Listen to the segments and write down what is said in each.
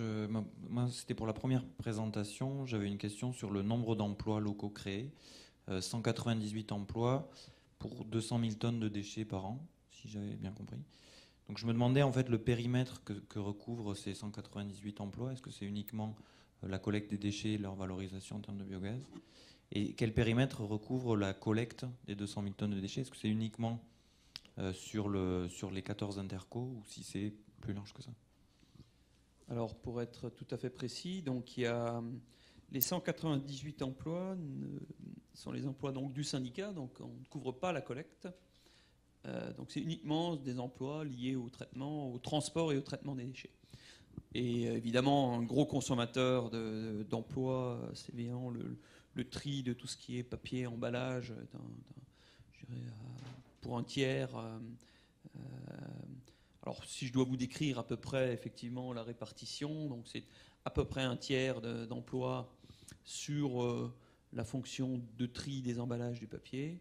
Moi, c'était pour la première présentation. J'avais une question sur le nombre d'emplois locaux créés. 198 emplois pour 200 000 tonnes de déchets par an, si j'avais bien compris. Donc je me demandais en fait le périmètre que recouvrent ces 198 emplois. Est-ce que c'est uniquement la collecte des déchets et leur valorisation en termes de biogaz? Et quel périmètre recouvre la collecte des 200 000 tonnes de déchets? Est-ce que c'est uniquement sur les 14 intercos ou si c'est plus large que ça? Alors, pour être tout à fait précis, donc il y a les 198 emplois sont les emplois donc du syndicat, donc on ne couvre pas la collecte. Donc c'est uniquement des emplois liés au traitement, au transport et au traitement des déchets. Et évidemment, un gros consommateur d'emplois, c'est évidemment le tri de tout ce qui est papier, emballage, je dirais, pour un tiers. Alors, si je dois vous décrire à peu près effectivement la répartition, donc c'est à peu près un tiers d'emplois sur la fonction de tri des emballages du papier.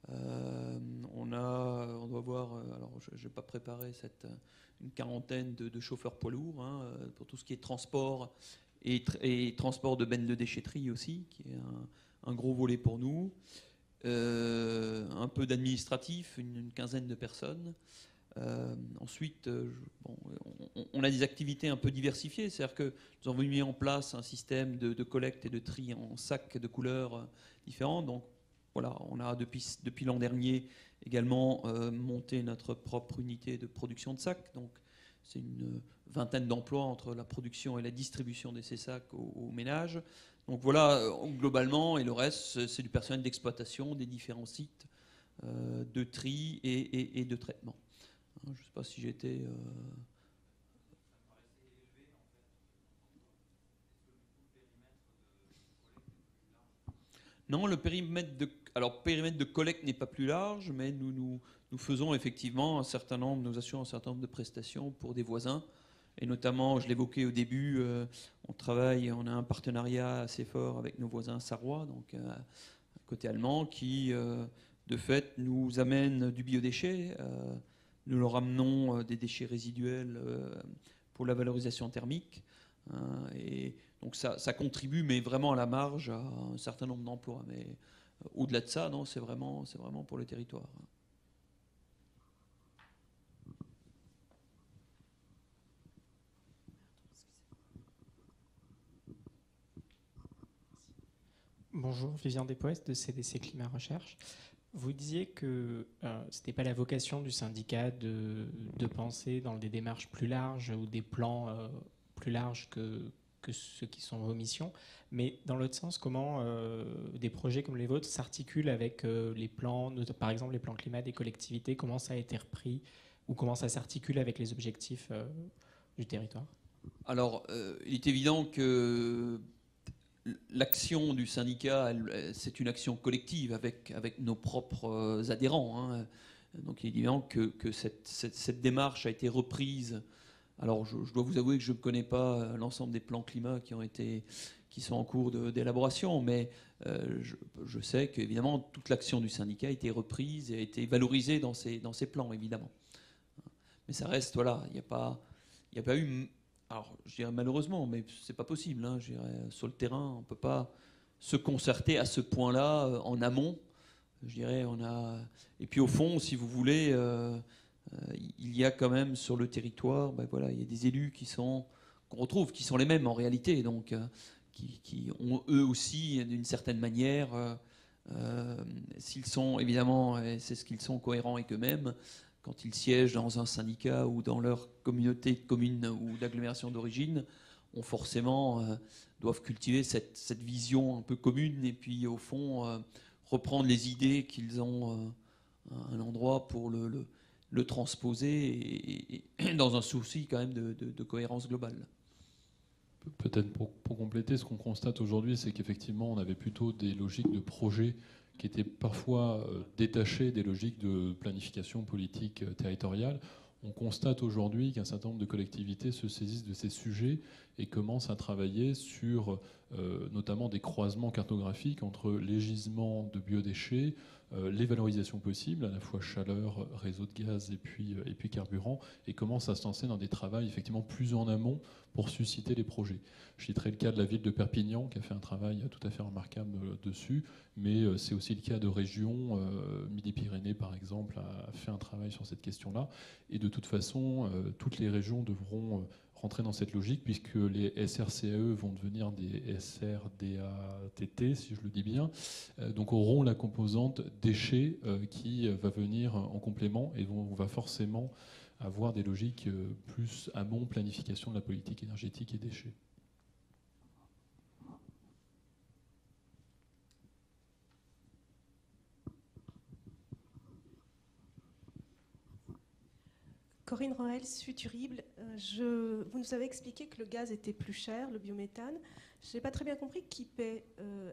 On doit voir, alors je n'ai pas préparé une quarantaine de chauffeurs poids lourds pour tout ce qui est transport et transport de bennes de déchetterie aussi, qui est un gros volet pour nous. Un peu d'administratif, une quinzaine de personnes. Ensuite, on a des activités un peu diversifiées, c'est-à-dire que nous avons mis en place un système de collecte et de tri en sacs de couleurs différentes. Donc voilà, on a depuis l'an dernier également monté notre propre unité de production de sacs. Donc c'est une vingtaine d'emplois entre la production et la distribution de ces sacs aux ménages. Donc voilà, globalement, et le reste, c'est du personnel d'exploitation des différents sites de tri et de traitement. Je ne sais pas si j'étais... Non, le périmètre de collecte n'est pas plus large, mais nous faisons effectivement un certain nombre, nous assurons un certain nombre de prestations pour des voisins. Et notamment, je l'évoquais au début, on a un partenariat assez fort avec nos voisins sarrois, donc côté allemand, qui de fait nous amène du biodéchet. Nous leur amenons des déchets résiduels pour la valorisation thermique. Et donc ça contribue, mais vraiment à la marge, à un certain nombre d'emplois. Mais au-delà de ça, non, c'est vraiment pour le territoire. Bonjour, Vivien Despoès de CDC Climat Recherche. Vous disiez que ce n'était pas la vocation du syndicat de penser dans des démarches plus larges ou des plans plus larges que ceux qui sont vos missions. Mais dans l'autre sens, comment des projets comme les vôtres s'articulent avec les plans, par exemple les plans climat des collectivités, comment ça a été repris ou comment ça s'articule avec les objectifs du territoire? Alors, il est évident que l'action du syndicat, c'est une action collective avec nos propres adhérents. Donc il est évident que cette démarche a été reprise. Alors je dois vous avouer que je ne connais pas l'ensemble des plans climat qui sont en cours d'élaboration, mais je sais qu'évidemment toute l'action du syndicat a été reprise et a été valorisée dans ces plans, évidemment. Mais ça reste, voilà, il n'y a pas eu... Alors, je dirais malheureusement, mais c'est pas possible. Je dirais, sur le terrain, on ne peut pas se concerter à ce point-là en amont. Je dirais, et puis au fond, si vous voulez, il y a quand même sur le territoire, voilà, il y a des élus qu'on retrouve, qui sont les mêmes en réalité, donc qui ont eux aussi, d'une certaine manière, s'ils sont évidemment, et c'est ce qu'ils sont cohérents avec eux-mêmes, quand ils siègent dans un syndicat ou dans leur communauté de communes ou d'agglomération d'origine, doivent cultiver cette vision un peu commune et puis au fond reprendre les idées qu'ils ont à un endroit pour le transposer et dans un souci quand même de cohérence globale. Peut-être pour compléter, ce qu'on constate aujourd'hui, c'est qu'effectivement, on avait plutôt des logiques de projet qui étaient parfois détachées des logiques de planification politique territoriale. On constate aujourd'hui qu'un certain nombre de collectivités se saisissent de ces sujets et commencent à travailler sur notamment des croisements cartographiques entre les gisements de biodéchets, les valorisations possibles, à la fois chaleur, réseau de gaz et puis carburant, et commence à se lancer dans des travaux effectivement plus en amont pour susciter les projets. Je citerai le cas de la ville de Perpignan qui a fait un travail tout à fait remarquable dessus, mais c'est aussi le cas de régions, Midi-Pyrénées par exemple a fait un travail sur cette question-là, et de toute façon, toutes les régions devront rentrer dans cette logique, puisque les SRCAE vont devenir des SRDATT, si je le dis bien, donc auront la composante déchets qui va venir en complément, et on va forcément avoir des logiques plus amont, planification de la politique énergétique et déchets. Corinne Roels, Futurible. Vous nous avez expliqué que le gaz était plus cher, le biométhane. Je n'ai pas très bien compris qui paie.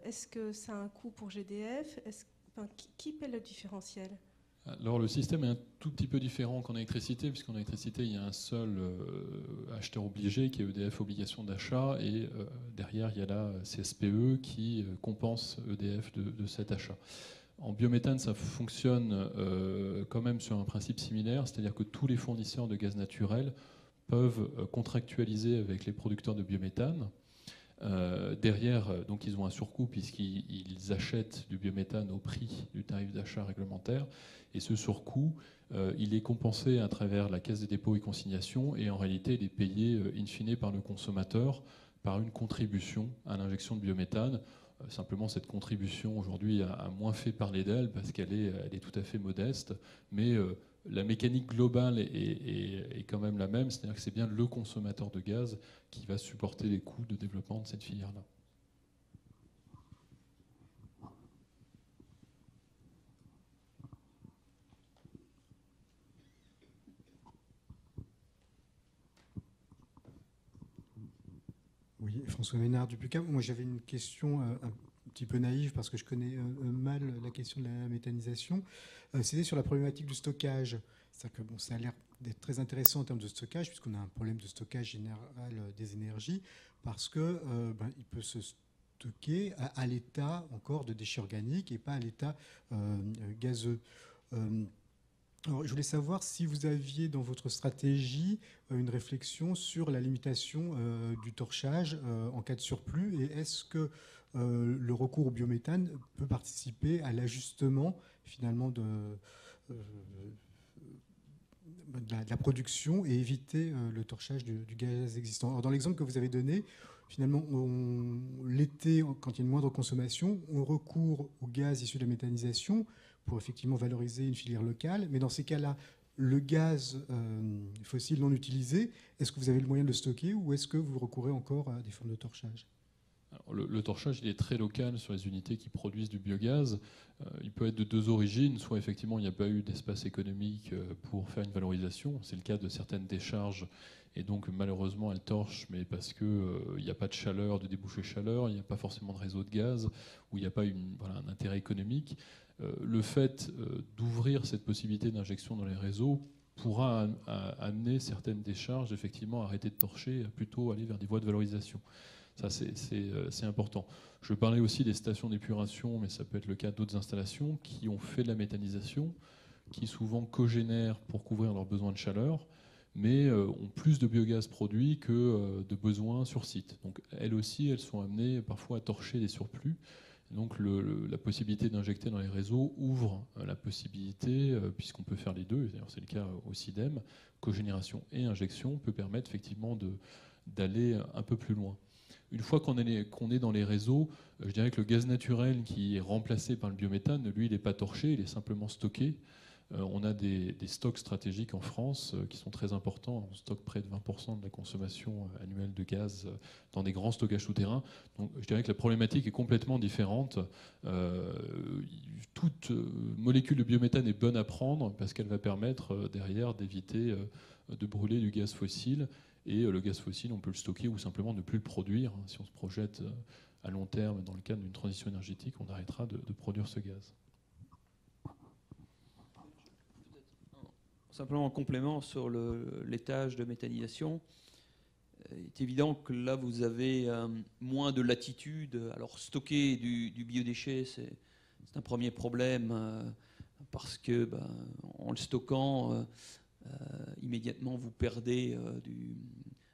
Est-ce que ça a un coût pour GDF? Qui paie le différentiel? Alors le système est un tout petit peu différent qu'en électricité, puisqu'en électricité, il y a un seul acheteur obligé qui est EDF obligation d'achat, et derrière, il y a la CSPE qui compense EDF de cet achat. En biométhane, ça fonctionne quand même sur un principe similaire, c'est-à-dire que tous les fournisseurs de gaz naturel peuvent contractualiser avec les producteurs de biométhane. Derrière, donc ils ont un surcoût puisqu'ils achètent du biométhane au prix du tarif d'achat réglementaire, et ce surcoût, il est compensé à travers la Caisse des dépôts et consignations, et en réalité, il est payé in fine par le consommateur par une contribution à l'injection de biométhane. Simplement, cette contribution aujourd'hui a moins fait parler d'elle parce qu'elle est tout à fait modeste, mais la mécanique globale est quand même la même, c'est-à-dire que c'est bien le consommateur de gaz qui va supporter les coûts de développement de cette filière-là. Oui, François Ménard du PUCAM. Moi, j'avais une question un petit peu naïve parce que je connais mal la question de la méthanisation. C'était sur la problématique du stockage. C'est-à-dire que bon, ça a l'air d'être très intéressant en termes de stockage, puisqu'on a un problème de stockage général des énergies, parce que il peut se stocker à l'état encore de déchets organiques et pas à l'état gazeux. Alors, je voulais savoir si vous aviez dans votre stratégie une réflexion sur la limitation du torchage en cas de surplus, et est-ce que le recours au biométhane peut participer à l'ajustement finalement de la production et éviter le torchage du gaz existant. Alors, dans l'exemple que vous avez donné, finalement, l'été, quand il y a une moindre consommation, on recourt au gaz issu de la méthanisation pour effectivement valoriser une filière locale. Mais dans ces cas-là, le gaz fossile non utilisé, est-ce que vous avez le moyen de le stocker, ou est-ce que vous recourez encore à des formes de torchage? Alors, le torchage, il est très local sur les unités qui produisent du biogaz. Il peut être de deux origines. Soit effectivement, il n'y a pas eu d'espace économique pour faire une valorisation. C'est le cas de certaines décharges. Et donc, malheureusement, elles torchent, mais parce qu'il n'y a pas de chaleur, de débouché chaleur, il n'y a pas forcément de réseau de gaz, ou il n'y a pas un intérêt économique. Le fait d'ouvrir cette possibilité d'injection dans les réseaux pourra amener certaines décharges, effectivement, à arrêter de torcher, à plutôt aller vers des voies de valorisation. Ça, c'est important. Je parlais aussi des stations d'épuration, mais ça peut être le cas d'autres installations qui ont fait de la méthanisation, qui souvent cogénèrent pour couvrir leurs besoins de chaleur, mais ont plus de biogaz produit que de besoins sur site. Donc elles aussi, elles sont amenées parfois à torcher des surplus. Donc la possibilité d'injecter dans les réseaux ouvre la possibilité, puisqu'on peut faire les deux, d'ailleurs c'est le cas au CIDEM, cogénération et injection peut permettre effectivement d'aller un peu plus loin. Une fois qu'on est dans les réseaux, je dirais que le gaz naturel qui est remplacé par le biométhane, lui, il n'est pas torché, il est simplement stocké. On a des stocks stratégiques en France qui sont très importants. On stocke près de 20% de la consommation annuelle de gaz dans des grands stockages souterrains. Donc je dirais que la problématique est complètement différente. Toute molécule de biométhane est bonne à prendre parce qu'elle va permettre derrière d'éviter de brûler du gaz fossile. Et le gaz fossile, on peut le stocker ou simplement ne plus le produire. Si on se projette à long terme dans le cadre d'une transition énergétique, on arrêtera de produire ce gaz. Simplement en complément sur l'étage de méthanisation, il est évident que là vous avez moins de latitude. Alors stocker du biodéchet, c'est c'est un premier problème parce que en le stockant, immédiatement vous perdez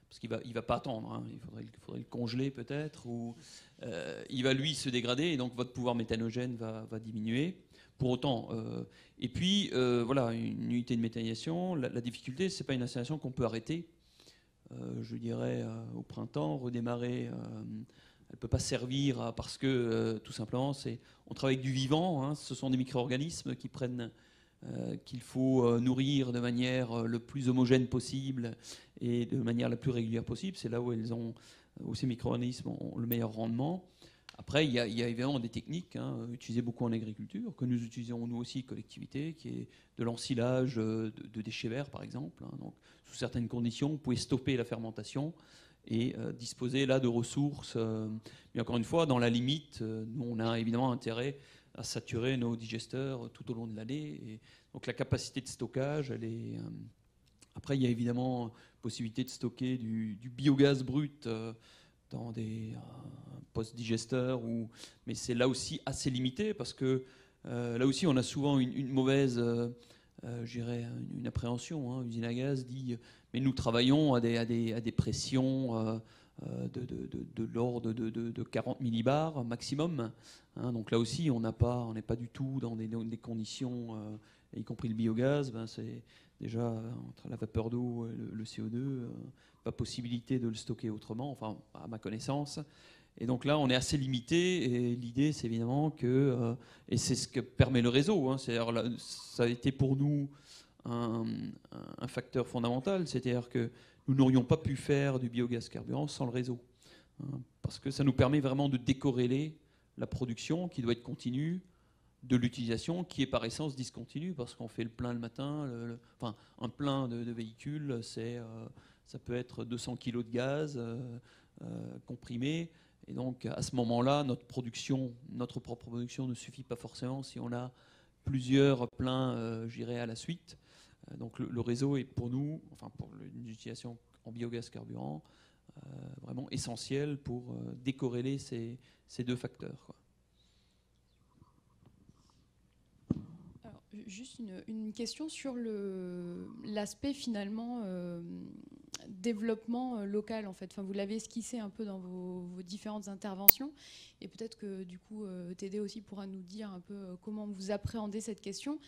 parce qu'il va pas attendre, hein. Il faudrait le congeler peut-être, ou il va lui se dégrader et donc votre pouvoir méthanogène va diminuer. Pour autant, et puis voilà, une unité de méthanisation, la difficulté, c'est pas une installation qu'on peut arrêter. Je dirais au printemps, redémarrer, elle peut pas servir parce que tout simplement, on travaille avec du vivant, hein. Ce sont des micro-organismes qu'il faut nourrir de manière le plus homogène possible et de manière la plus régulière possible. C'est là où ces micro-organismes ont le meilleur rendement. Après, il y a évidemment des techniques utilisées beaucoup en agriculture, que nous utilisons nous aussi, collectivité, qui est de l'ensilage de déchets verts, par exemple. Donc, sous certaines conditions, vous pouvez stopper la fermentation et disposer là de ressources. Mais encore une fois, dans la limite, nous, on a évidemment intérêt à saturer nos digesteurs tout au long de l'année. Et donc la capacité de stockage, elle est... Après, il y a évidemment possibilité de stocker du biogaz brut dans des post-digesteurs, mais c'est là aussi assez limité parce que là aussi, on a souvent une mauvaise... je dirais une appréhension. Usine à gaz dit mais nous travaillons à des pressions de l'ordre de 40 millibars maximum. Donc là aussi, on n'est pas du tout dans des conditions, y compris le biogaz. C'est déjà entre la vapeur d'eau et le CO2, pas possibilité de le stocker autrement, enfin à ma connaissance. Et donc là, on est assez limité. Et l'idée, c'est évidemment que, et c'est ce que permet le réseau, c'est-à-dire là, ça a été pour nous un facteur fondamental, c'est-à-dire que nous n'aurions pas pu faire du biogaz carburant sans le réseau, parce que ça nous permet vraiment de décorréler la production qui doit être continue de l'utilisation qui est par essence discontinue, parce qu'on fait le plein le matin, enfin un plein de véhicules, ça peut être 200 kg de gaz comprimé. Et donc, à ce moment-là, notre propre production ne suffit pas forcément si on a plusieurs pleins, je dirais, à la suite. Donc, le réseau est pour nous, enfin pour une utilisation en biogaz carburant, vraiment essentiel pour décorréler ces deux facteurs, quoi. Alors, juste une question sur l'aspect finalement développement local en fait. Enfin, vous l'avez esquissé un peu dans vos différentes interventions et peut-être que du coup Tédé aussi pourra nous dire un peu comment vous appréhendez cette question.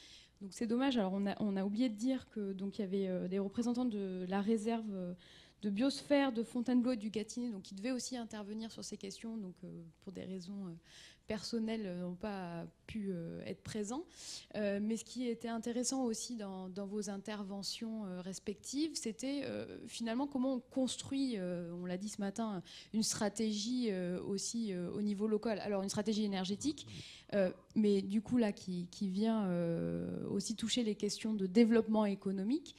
Donc c'est dommage. Alors on a oublié de dire que donc il y avait des représentants de la réserve de biosphère de Fontainebleau et du Gâtinais, donc qui devaient aussi intervenir sur ces questions, donc pour des raisons personnels n'ont pas pu être présents. Mais ce qui était intéressant aussi dans vos interventions respectives, c'était finalement comment on construit, on l'a dit ce matin, une stratégie aussi au niveau local. Alors une stratégie énergétique, mais du coup là qui vient aussi toucher les questions de développement économique.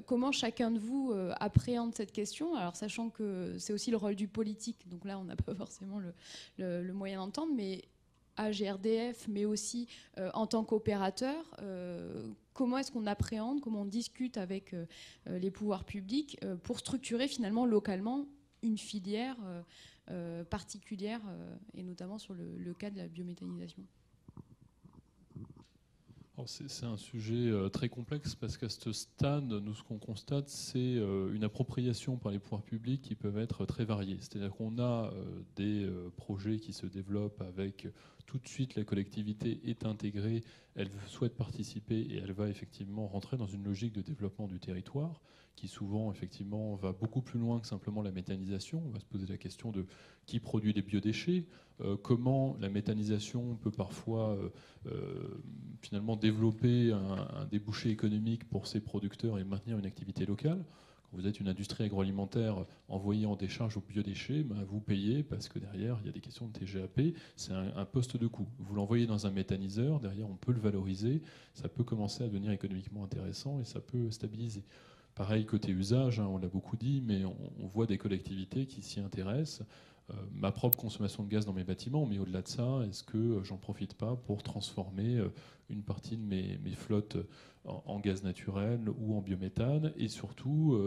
Comment chacun de vous appréhende cette question? Alors sachant que c'est aussi le rôle du politique, donc là on n'a pas forcément le moyen d'entendre, mais à GRDF, mais aussi en tant qu'opérateur, comment est-ce qu'on appréhende, comment on discute avec les pouvoirs publics pour structurer finalement localement une filière particulière, et notamment sur le cas de la biométhanisation? C'est un sujet très complexe parce qu'à ce stade, nous, ce qu'on constate, c'est une appropriation par les pouvoirs publics qui peuvent être très variées. C'est-à-dire qu'on a des projets qui se développent avec tout de suite la collectivité est intégrée, elle souhaite participer et elle va effectivement rentrer dans une logique de développement du territoire qui souvent effectivement va beaucoup plus loin que simplement la méthanisation. On va se poser la question de qui produit les biodéchets, comment la méthanisation peut parfois finalement développer un débouché économique pour ces producteurs et maintenir une activité locale. Quand vous êtes une industrie agroalimentaire envoyée en décharge aux biodéchets, vous payez parce que derrière il y a des questions de TGAP, c'est un poste de coût. Vous l'envoyez dans un méthaniseur, derrière on peut le valoriser, ça peut commencer à devenir économiquement intéressant et ça peut stabiliser. Pareil côté usage, on l'a beaucoup dit, mais on voit des collectivités qui s'y intéressent. Ma propre consommation de gaz dans mes bâtiments, mais au-delà de ça, est-ce que j'en profite pas pour transformer une partie de mes flottes en gaz naturel ou en biométhane? Et surtout,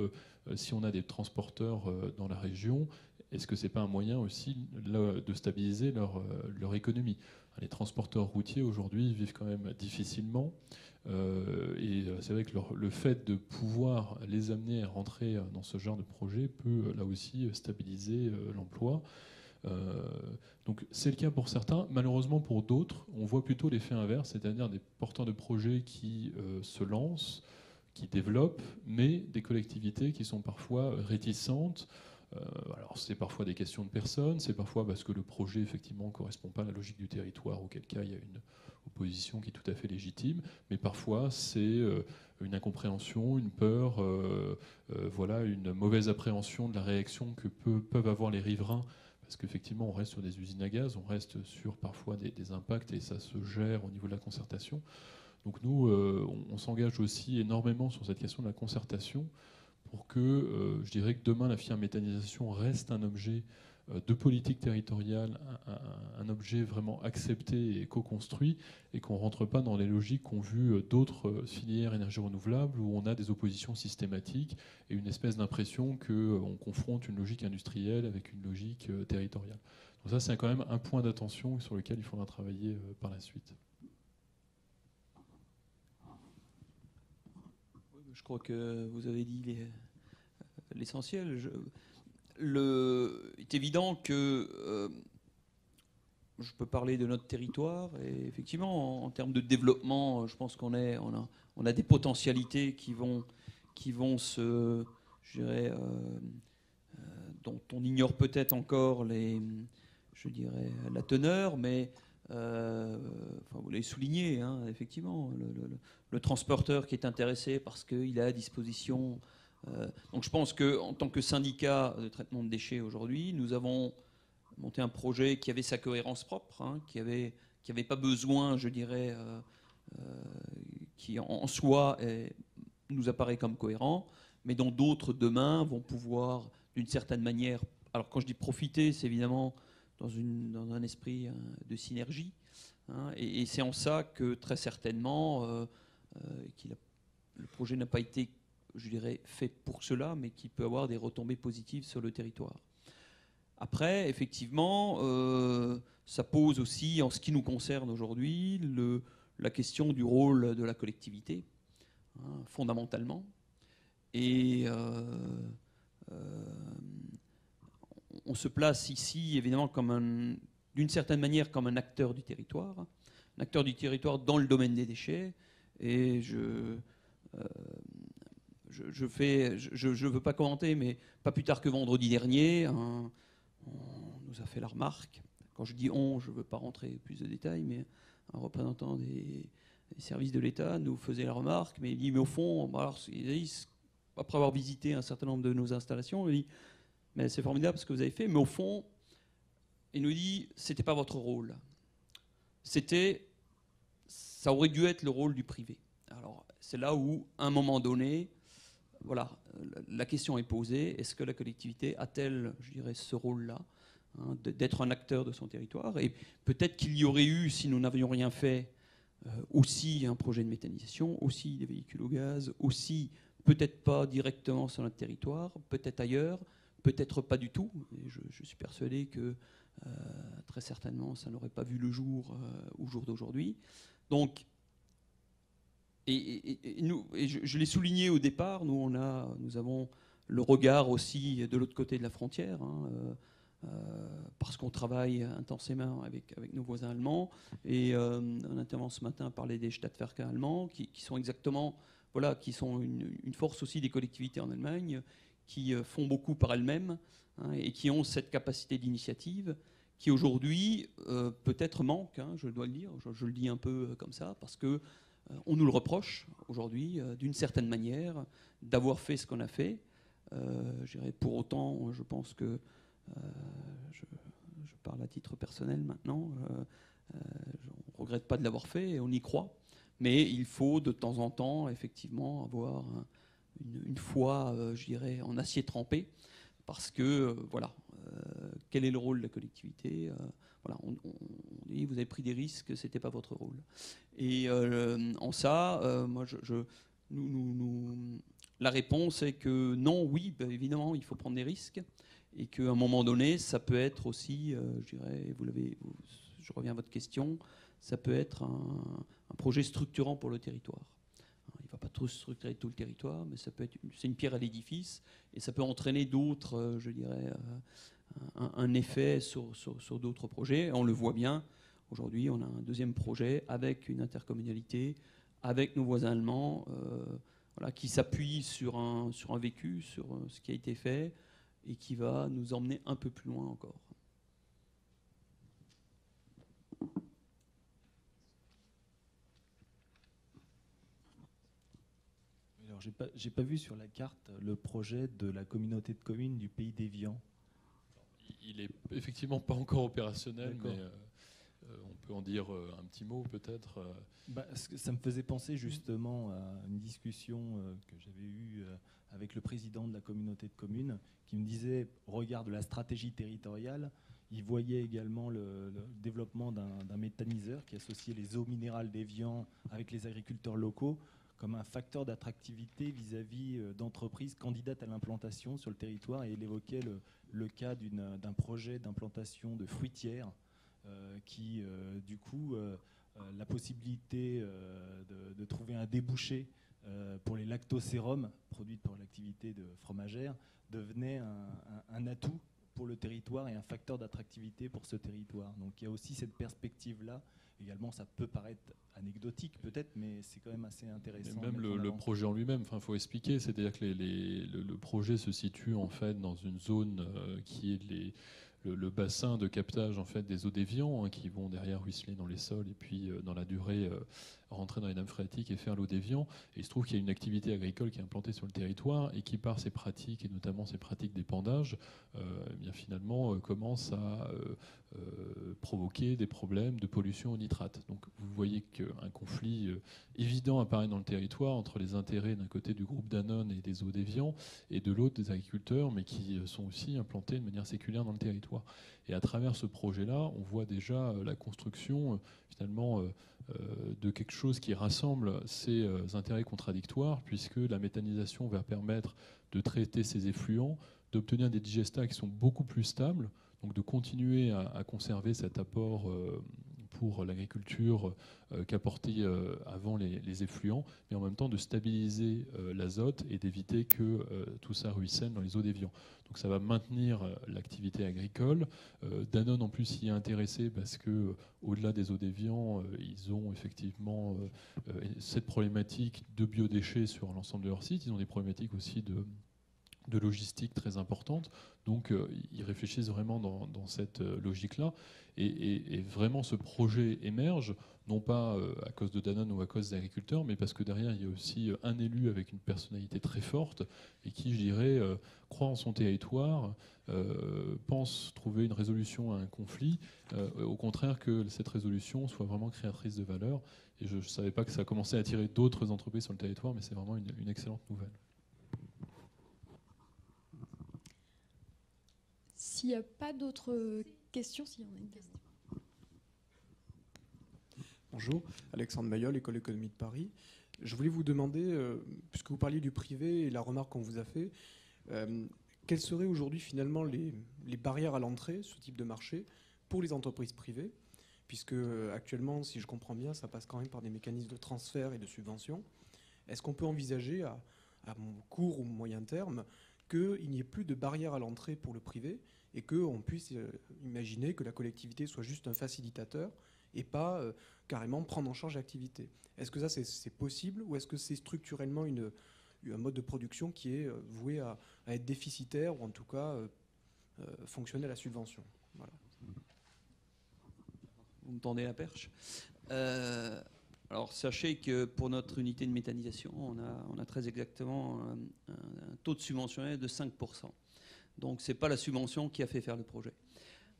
si on a des transporteurs dans la région, est-ce que c'est pas un moyen aussi de stabiliser leur économie? Les transporteurs routiers aujourd'hui vivent quand même difficilement. Et c'est vrai que le fait de pouvoir les amener à rentrer dans ce genre de projet peut là aussi stabiliser l'emploi. Donc c'est le cas pour certains. Malheureusement pour d'autres, on voit plutôt l'effet inverse, c'est-à-dire des porteurs de projets qui se lancent, qui développent, mais des collectivités qui sont parfois réticentes. Alors c'est parfois des questions de personnes, c'est parfois parce que le projet effectivement ne correspond pas à la logique du territoire, auquel cas il y a une opposition qui est tout à fait légitime, mais parfois c'est une incompréhension, une peur, voilà, une mauvaise appréhension de la réaction que peuvent avoir les riverains, parce qu'effectivement on reste sur des usines à gaz, on reste sur parfois des impacts et ça se gère au niveau de la concertation. Donc nous, on s'engage aussi énormément sur cette question de la concertation pour que, je dirais que demain, la filière méthanisation reste un objet de politique territoriale, un objet vraiment accepté et co-construit, et qu'on ne rentre pas dans les logiques qu'ont vu d'autres filières énergie renouvelable, où on a des oppositions systématiques et une espèce d'impression qu'on confronte une logique industrielle avec une logique territoriale. Donc ça, c'est quand même un point d'attention sur lequel il faudra travailler par la suite. Je crois que vous avez dit l'essentiel. Il est évident que je peux parler de notre territoire et effectivement, en termes de développement, je pense qu'on a des potentialités qui vont se, je dirais, dont on ignore peut-être encore la teneur, mais enfin, vous l'avez souligné, hein, effectivement, le transporteur qui est intéressé parce qu'il a à disposition. Donc je pense qu'en tant que syndicat de traitement de déchets aujourd'hui, nous avons monté un projet qui avait sa cohérence propre, hein, qui avait pas besoin, je dirais, qui en soi nous apparaît comme cohérent, mais dont d'autres demain vont pouvoir, d'une certaine manière, alors quand je dis profiter, c'est évidemment dans un esprit de synergie, hein, et c'est en ça que très certainement le projet n'a pas été, je dirais, fait pour cela, mais qui peut avoir des retombées positives sur le territoire. Après, effectivement, ça pose aussi, en ce qui nous concerne aujourd'hui, la question du rôle de la collectivité, hein, fondamentalement. Et on se place ici, évidemment, d'une certaine manière, comme un acteur du territoire. Un acteur du territoire dans le domaine des déchets. Et je veux pas commenter, mais pas plus tard que vendredi dernier, on nous a fait la remarque. Quand je dis on, je ne veux pas rentrer plus de détails, mais un représentant des services de l'État nous faisait la remarque, mais il dit, mais au fond, alors, après avoir visité un certain nombre de nos installations, il dit, mais c'est formidable ce que vous avez fait, mais au fond, il nous dit, c'était pas votre rôle. Ça aurait dû être le rôle du privé. Alors, c'est là où, à un moment donné, voilà, la question est posée, est-ce que la collectivité a-t-elle, je dirais, ce rôle-là, hein, d'être un acteur de son territoire? Et peut-être qu'il y aurait eu, si nous n'avions rien fait, aussi un projet de méthanisation, aussi des véhicules au gaz, aussi peut-être pas directement sur notre territoire, peut-être ailleurs, peut-être pas du tout. Et je suis persuadé que très certainement ça n'aurait pas vu le jour au jour d'aujourd'hui. Donc, je l'ai souligné au départ, nous avons le regard aussi de l'autre côté de la frontière, hein, parce qu'on travaille intensément avec nos voisins allemands. Et on intervient ce matin à parler des Stadtwerke allemands, qui sont exactement, voilà, qui sont une force aussi des collectivités en Allemagne, qui font beaucoup par elles-mêmes, hein, et qui ont cette capacité d'initiative, qui aujourd'hui peut-être manque, hein, je dois le dire, je le dis un peu comme ça, parce que on nous le reproche aujourd'hui, d'une certaine manière, d'avoir fait ce qu'on a fait. Je dirais, pour autant, je pense que je parle à titre personnel maintenant, on ne regrette pas de l'avoir fait et on y croit. Mais il faut de temps en temps, effectivement, avoir une foi, je dirais, en acier trempé, parce que, voilà, quel est le rôle de la collectivité? Voilà, on dit, vous avez pris des risques, c'était pas votre rôle. Et en ça, moi, la réponse est que non, oui, ben, évidemment, il faut prendre des risques. et qu'à un moment donné, ça peut être aussi, je dirais, je reviens à votre question, ça peut être un projet structurant pour le territoire. Il ne va pas trop structurer tout le territoire, mais c'est une pierre à l'édifice, et ça peut entraîner d'autres, je dirais, un effet sur d'autres projets. On le voit bien, aujourd'hui, on a un deuxième projet avec une intercommunalité, avec nos voisins allemands, qui s'appuie sur un vécu, sur ce qui a été fait, et qui va nous emmener un peu plus loin encore. Alors, j'ai pas vu sur la carte le projet de la communauté de communes du Pays d'Évian. Il est effectivement pas encore opérationnel, D'accord. mais on peut en dire un petit mot peut-être. Ça me faisait penser justement à une discussion que j'avais eue avec le président de la communauté de communes, qui me disait, au regard de la stratégie territoriale, il voyait également le développement d'un méthaniseur qui associait les eaux minérales d'Évian avec les agriculteurs locaux comme un facteur d'attractivité vis-à-vis d'entreprises candidates à l'implantation sur le territoire. Et il évoquait le cas d'un projet d'implantation de fruitières qui, du coup, la possibilité de trouver un débouché pour les lactosérums produits pour l'activité de fromagère devenait un atout pour le territoire et un facteur d'attractivité pour ce territoire. Donc il y a aussi cette perspective-là. Également, ça peut paraître anecdotique peut-être, mais c'est quand même assez intéressant. Et même le projet en lui-même, il faut expliquer, c'est-à-dire que le projet se situe en fait dans une zone qui est le bassin de captage en fait des eaux d'Évian, qui vont derrière ruisseler dans les sols et puis dans la durée rentrer dans les nappes phréatiques et faire l'eau d'Évian. Et il se trouve qu'il y a une activité agricole qui est implantée sur le territoire et qui, par ses pratiques et notamment ses pratiques d'épandage, bien finalement commence à provoquer des problèmes de pollution au nitrate. Donc vous voyez qu'un conflit évident apparaît dans le territoire entre les intérêts d'un côté du groupe Danone et des eaux d'Évian et de l'autre des agriculteurs, mais qui sont aussi implantés de manière séculaire dans le territoire. Et à travers ce projet-là, on voit déjà la construction finalement de quelque chose qui rassemble ces intérêts contradictoires, puisque la méthanisation va permettre de traiter ces effluents, d'obtenir des digestats qui sont beaucoup plus stables, donc de continuer à conserver cet apport pour l'agriculture qu'apportait avant les effluents, mais en même temps de stabiliser l'azote et d'éviter que tout ça ruisselle dans les eaux d'Évian. Donc ça va maintenir l'activité agricole. Danone en plus y est intéressé parce que au-delà des eaux d'Évian, ils ont effectivement cette problématique de biodéchets sur l'ensemble de leur site. Ils ont des problématiques aussi de logistique très importante. Donc ils réfléchissent vraiment dans cette logique-là. Et vraiment ce projet émerge, non pas à cause de Danone ou à cause des agriculteurs, mais parce que derrière il y a aussi un élu avec une personnalité très forte et qui, je dirais, croit en son territoire, pense trouver une résolution à un conflit, au contraire que cette résolution soit vraiment créatrice de valeur. Et je ne savais pas que ça commençait à attirer d'autres entreprises sur le territoire, mais c'est vraiment une excellente nouvelle. S'il n'y a pas d'autres questions, s'il y en a une question. Bonjour, Alexandre Mayol, École d'économie de Paris. Je voulais vous demander, puisque vous parliez du privé et la remarque qu'on vous a fait, quelles seraient aujourd'hui finalement les barrières à l'entrée, ce type de marché, pour les entreprises privées, puisque actuellement, si je comprends bien, ça passe quand même par des mécanismes de transfert et de subvention. Est-ce qu'on peut envisager à court ou moyen terme qu'il n'y ait plus de barrières à l'entrée pour le privé et qu'on puisse imaginer que la collectivité soit juste un facilitateur et pas carrément prendre en charge l'activité? Est-ce que ça, c'est possible, ou est-ce que c'est structurellement un mode de production qui est voué à être déficitaire, ou en tout cas fonctionner à la subvention? Voilà. Vous me tendez la perche. Alors sachez que pour notre unité de méthanisation, on a très exactement un taux de subventionné de 5%. Donc ce n'est pas la subvention qui a fait faire le projet.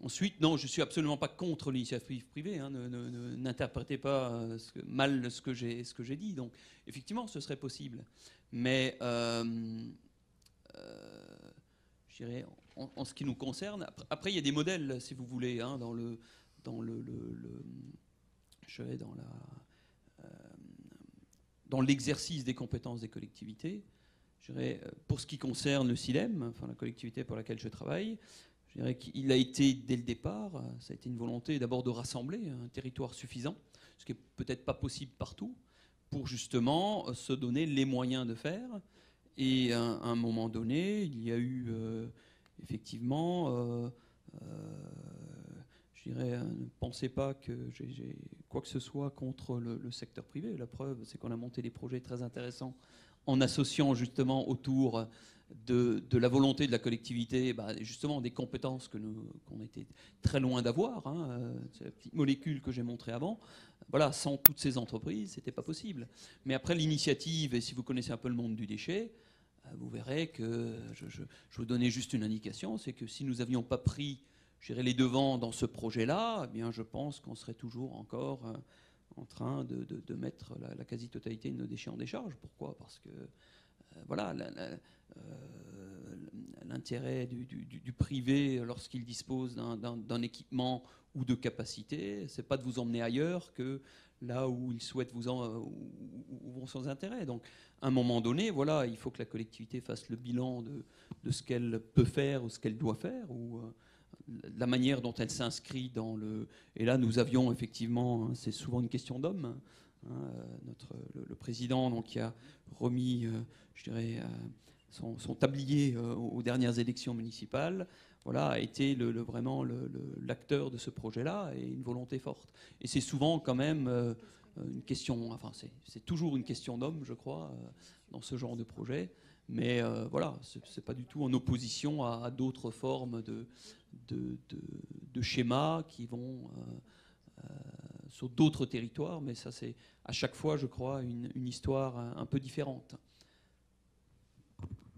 Ensuite, non, je ne suis absolument pas contre l'initiative privée. Hein, n'interprétez pas mal ce que j'ai dit. Donc effectivement, ce serait possible. Mais je dirais, en ce qui nous concerne, après il y a des modèles, si vous voulez, hein, dans l'exercice des compétences des collectivités. je dirais, pour ce qui concerne le CILEM, enfin la collectivité pour laquelle je travaille, je dirais qu'il a été, dès le départ, ça a été une volonté d'abord de rassembler un territoire suffisant, ce qui n'est peut-être pas possible partout, pour justement se donner les moyens de faire. Et à un moment donné, il y a eu effectivement, je dirais, ne pensez pas que j'ai quoi que ce soit contre le secteur privé. La preuve, c'est qu'on a monté des projets très intéressants en associant justement autour de la volonté de la collectivité, justement des compétences qu'on était très loin d'avoir. C'est la petite molécule que j'ai montrée avant. Voilà, sans toutes ces entreprises, c'était pas possible. Mais après l'initiative, et si vous connaissez un peu le monde du déchet, vous verrez que, je vous donnais juste une indication, c'est que si nous n'avions pas pris, je dirais, les devants dans ce projet-là, eh bien, je pense qu'on serait toujours encore en train de mettre la quasi-totalité de nos déchets en décharge. Pourquoi ? Parce que voilà, l'intérêt du privé lorsqu'il dispose d'un équipement ou de capacité, c'est pas de vous emmener ailleurs que là où il souhaite où vont sans intérêt. Donc, à un moment donné, voilà, il faut que la collectivité fasse le bilan de ce qu'elle peut faire ou ce qu'elle doit faire, ou la manière dont elle s'inscrit dans le... Et là, nous avions effectivement, c'est souvent une question d'homme, le président donc, qui a remis, je dirais, son tablier aux dernières élections municipales, voilà, a été vraiment l'acteur de ce projet-là, et une volonté forte. Et c'est souvent quand même une question, enfin c'est toujours une question d'homme, je crois, dans ce genre de projet. Mais voilà, c'est pas du tout en opposition à d'autres formes de schémas qui vont sur d'autres territoires, mais ça c'est à chaque fois, je crois, une histoire un peu différente.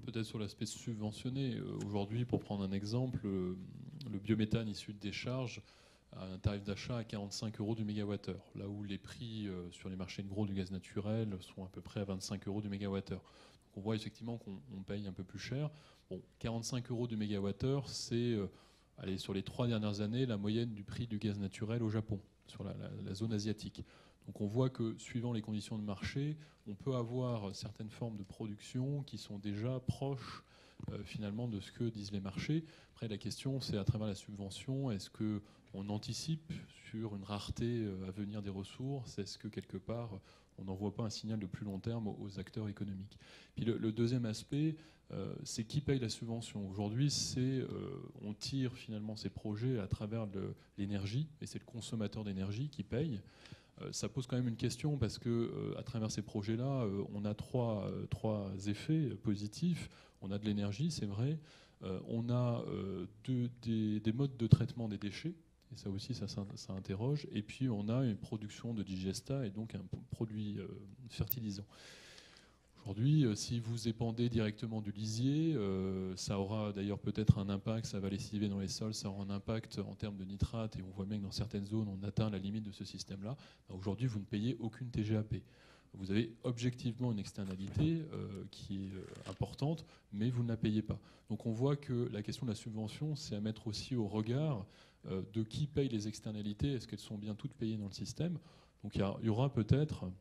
Peut-être sur l'aspect subventionné. Aujourd'hui, pour prendre un exemple, le biométhane issu de décharge a un tarif d'achat à 45 € du mégawattheure, là où les prix sur les marchés de gros du gaz naturel sont à peu près à 25 € du mégawattheure. Donc on voit effectivement qu'on paye un peu plus cher. Bon, 45 € du mégawattheure, c'est sur les 3 dernières années la moyenne du prix du gaz naturel au Japon, sur la zone asiatique. Donc on voit que suivant les conditions de marché, on peut avoir certaines formes de production qui sont déjà proches finalement de ce que disent les marchés. Après la question c'est à travers la subvention, est-ce qu'on anticipe sur une rareté à venir des ressources? Est-ce que quelque part on n'envoie pas un signal de plus long terme aux acteurs économiques? Puis le deuxième aspect, c'est qui paye la subvention. Aujourd'hui, on tire finalement ces projets à travers l'énergie, et c'est le consommateur d'énergie qui paye. Ça pose quand même une question parce que à travers ces projets-là, on a trois effets positifs. On a de l'énergie, c'est vrai. On a des modes de traitement des déchets. Et ça aussi, ça interroge. Et puis, on a une production de digesta et donc un produit fertilisant. Aujourd'hui, si vous épandez directement du lisier, ça aura d'ailleurs peut-être un impact, ça va lessiver dans les sols, ça aura un impact en termes de nitrate, et on voit bien que dans certaines zones, on atteint la limite de ce système-là. Aujourd'hui, vous ne payez aucune TGAP. Vous avez objectivement une externalité qui est importante, mais vous ne la payez pas. Donc on voit que la question de la subvention, c'est à mettre aussi au regard de qui paye les externalités, est-ce qu'elles sont bien toutes payées dans le système. Donc il y aura peut-être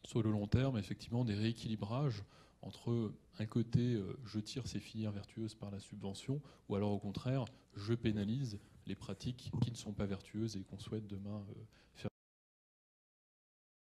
sur le long terme, effectivement, des rééquilibrages entre un côté, je tire ces filières vertueuses par la subvention, ou alors au contraire, je pénalise les pratiques qui ne sont pas vertueuses et qu'on souhaite demain faire.